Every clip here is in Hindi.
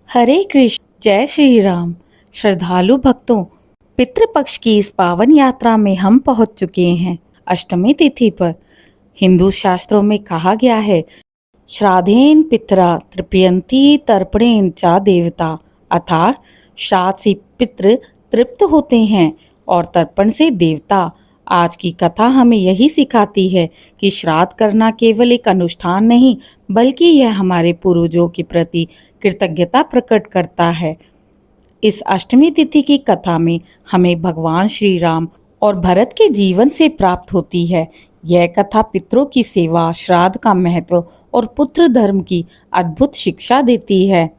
हरे कृष्ण। जय श्री राम। श्रद्धालु भक्तों, पितृपक्ष की इस पावन यात्रा में हम पहुंच चुके हैं। अष्टमी तिथि पर हिंदू शास्त्रों में कहा गया है, श्राद्धेन पितरा तृप्यन्ति तर्पणेन च देवता, अर्थात श्राद्ध से पितृ तृप्त होते हैं और तर्पण से देवता। आज की कथा हमें यही सिखाती है कि श्राद्ध करना केवल एक अनुष्ठान नहीं, बल्कि यह हमारे पूर्वजों के प्रति कृतज्ञता प्रकट करता है। इस अष्टमी तिथि की कथा में हमें भगवान श्री राम और भरत के जीवन से प्राप्त होती है। यह कथा पितरों की सेवा, श्राद्ध का महत्व और पुत्र धर्म की अद्भुत शिक्षा देती है।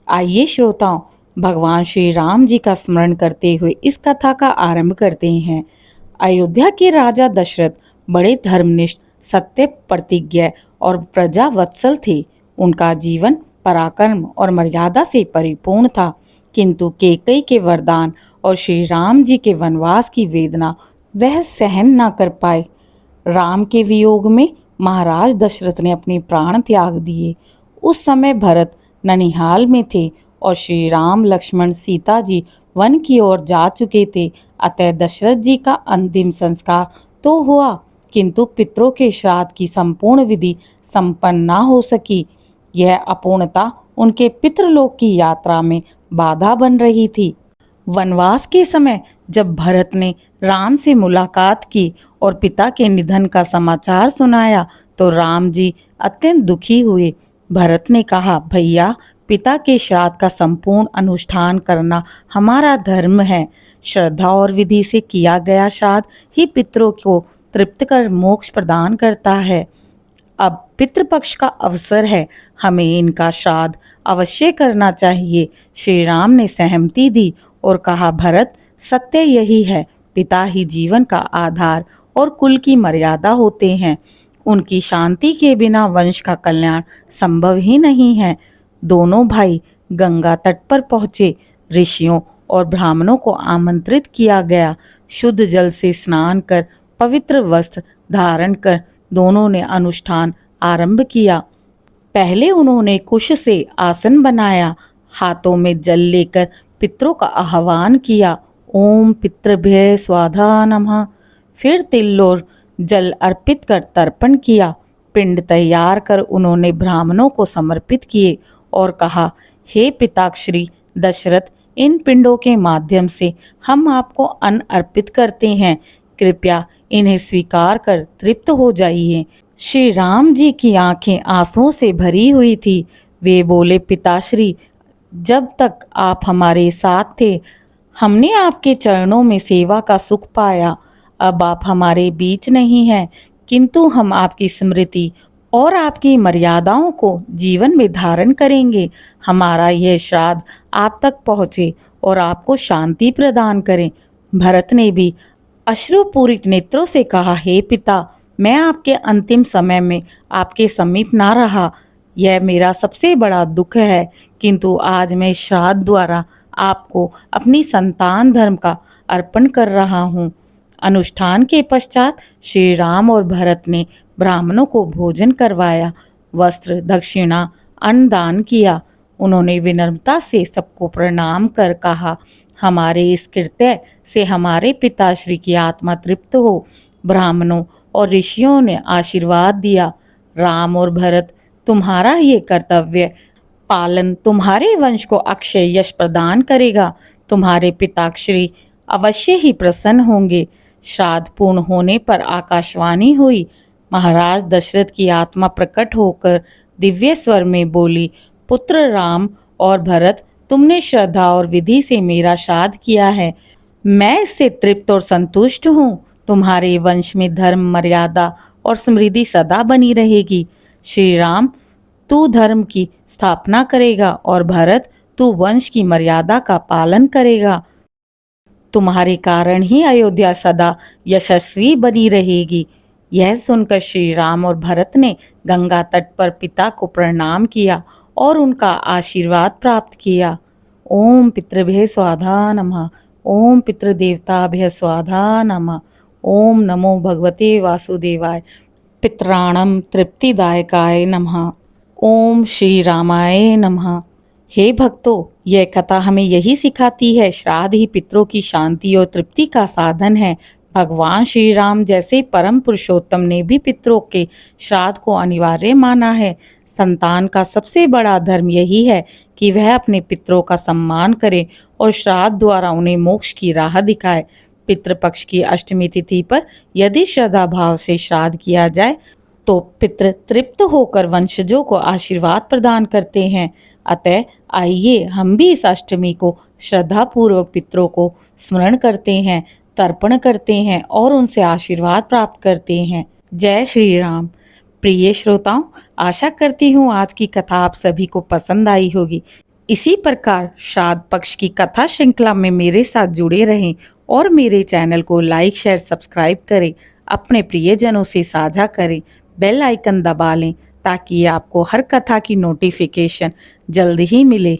आइए श्रोताओं, भगवान श्री राम जी का स्मरण करते हुए इस कथा का आरंभ करते हैं। अयोध्या के राजा दशरथ बड़े धर्मनिष्ठ, सत्य प्रतिज्ञ और प्रजा वत्सल थे। उनका जीवन पराक्रम और मर्यादा से परिपूर्ण था, किंतु कैकेयी के वरदान और श्री राम जी के वनवास की वेदना वह सहन न कर पाए। राम के वियोग में महाराज दशरथ ने अपने प्राण त्याग दिए। उस समय भरत ननिहाल में थे और श्री राम, लक्ष्मण, सीता जी वन की ओर जा चुके थे। अतः दशरथ जी का अंतिम संस्कार तो हुआ, किंतु पितरों के श्राद्ध की संपूर्ण विधि संपन्न न हो सकी। यह अपूर्णता उनके पितृलोक की यात्रा में बाधा बन रही थी। वनवास के समय जब भरत ने राम से मुलाकात की और पिता के निधन का समाचार सुनाया तो राम जी अत्यंत दुखी हुए। भरत ने कहा, भैया, पिता के श्राद्ध का संपूर्ण अनुष्ठान करना हमारा धर्म है। श्रद्धा और विधि से किया गया श्राद्ध ही पितरों को तृप्त कर मोक्ष प्रदान करता है। अब पितृपक्ष का अवसर है, हमें इनका श्राद्ध अवश्य करना चाहिए। श्री राम ने सहमति दी और कहा, भरत, सत्य यही है, पिता ही जीवन का आधार और कुल की मर्यादा होते हैं। उनकी शांति के बिना वंश का कल्याण संभव ही नहीं है। दोनों भाई गंगा तट पर पहुँचे। ऋषियों और ब्राह्मणों को आमंत्रित किया गया। शुद्ध जल से स्नान कर, पवित्र वस्त्र धारण कर दोनों ने अनुष्ठान आरंभ किया। पहले उन्होंने कुश से आसन बनाया, हाथों में जल लेकर पितरों का आह्वान किया। ओम पितृभ्य स्वाहा नमः। फिर तिल और जल अर्पित कर तर्पण किया। पिंड तैयार कर उन्होंने ब्राह्मणों को समर्पित किए और कहा, हे पिताश्री दशरथ, इन पिंडों के माध्यम से हम आपको अन्न अर्पित करते हैं। कृपया इन्हें स्वीकार कर तृप्त हो जाइए। श्री राम जी की आंखें आंसुओं से भरी हुई थी। वे बोले, पिताश्री, जब तक आप हमारे साथ थे हमने आपके चरणों में सेवा का सुख पाया। अब आप हमारे बीच नहीं हैं, किंतु हम आपकी स्मृति और आपकी मर्यादाओं को जीवन में धारण करेंगे। हमारा यह श्राद्ध आप तक पहुँचे और आपको शांति प्रदान करें। भरत ने भी अश्रुपूरित नेत्रों से कहा, हे पिता, मैं आपके अंतिम समय में आपके समीप ना रहा। यह मेरा सबसे बड़ा दुख है, किंतु आज मैं श्राद्ध द्वारा आपको अपनी संतान धर्म का अर्पण कर रहा हूँ। अनुष्ठान के पश्चात श्री राम और भरत ने ब्राह्मणों को भोजन करवाया, वस्त्र, दक्षिणा, अन्न दान किया। उन्होंने विनम्रता से सबको प्रणाम कर कहा, हमारे इस कृत्य से हमारे पिताश्री की आत्मा तृप्त हो। ब्राह्मणों और ऋषियों ने आशीर्वाद दिया। राम और भरत, तुम्हारा ये कर्तव्य पालन तुम्हारे वंश को अक्षय यश प्रदान करेगा। तुम्हारे पिताश्री अवश्य ही प्रसन्न होंगे। श्राद्ध पूर्ण होने पर आकाशवाणी हुई। महाराज दशरथ की आत्मा प्रकट होकर दिव्य स्वर में बोली, पुत्र राम और भरत, तुमने श्रद्धा और विधि से मेरा श्राद्ध किया है। मैं इससे तृप्त और संतुष्ट हूँ। तुम्हारे वंश में धर्म, मर्यादा और समृद्धि सदा बनी रहेगी। श्री राम, तू धर्म की स्थापना करेगा और भरत, तू वंश की मर्यादा का पालन करेगा। तुम्हारे कारण ही अयोध्या सदा यशस्वी बनी रहेगी। यह सुनकर श्री राम और भरत ने गंगा तट पर पिता को प्रणाम किया और उनका आशीर्वाद प्राप्त किया। ओम पितृभ्य स्वाहा नमः। ओम पितृदेवताभ्य स्वाहा नमः। ओम नमो भगवते वासुदेवाय पितराणम तृप्तिदायकाय नमः। ओम श्री रामाय नमः। हे भक्तों, यह कथा हमें यही सिखाती है, श्राद्ध ही पितरों की शांति और तृप्ति का साधन है। भगवान श्री राम जैसे परम पुरुषोत्तम ने भी पितरों के श्राद्ध को अनिवार्य माना है। संतान का सबसे बड़ा धर्म यही है कि वह अपने पितरों का सम्मान करे और श्राद्ध द्वारा उन्हें मोक्ष की राह दिखाए। पितृपक्ष की अष्टमी तिथि पर यदि श्रद्धा भाव से श्राद्ध किया जाए तो पितृ तृप्त होकर वंशजों को आशीर्वाद प्रदान करते हैं। अतः आइए हम भी इस अष्टमी को श्रद्धा पूर्वक पितरों को स्मरण करते हैं, तर्पण करते हैं और उनसे आशीर्वाद प्राप्त करते हैं। जय श्री राम। प्रिय श्रोताओं, आशा करती हूँ आज की कथा आप सभी को पसंद आई होगी। इसी प्रकार श्राद्ध पक्ष की कथा श्रृंखला में मेरे साथ जुड़े रहें और मेरे चैनल को लाइक, शेयर, सब्सक्राइब करें, अपने प्रियजनों से साझा करें, बेल आइकन दबा लें ताकि आपको हर कथा की नोटिफिकेशन जल्द ही मिले।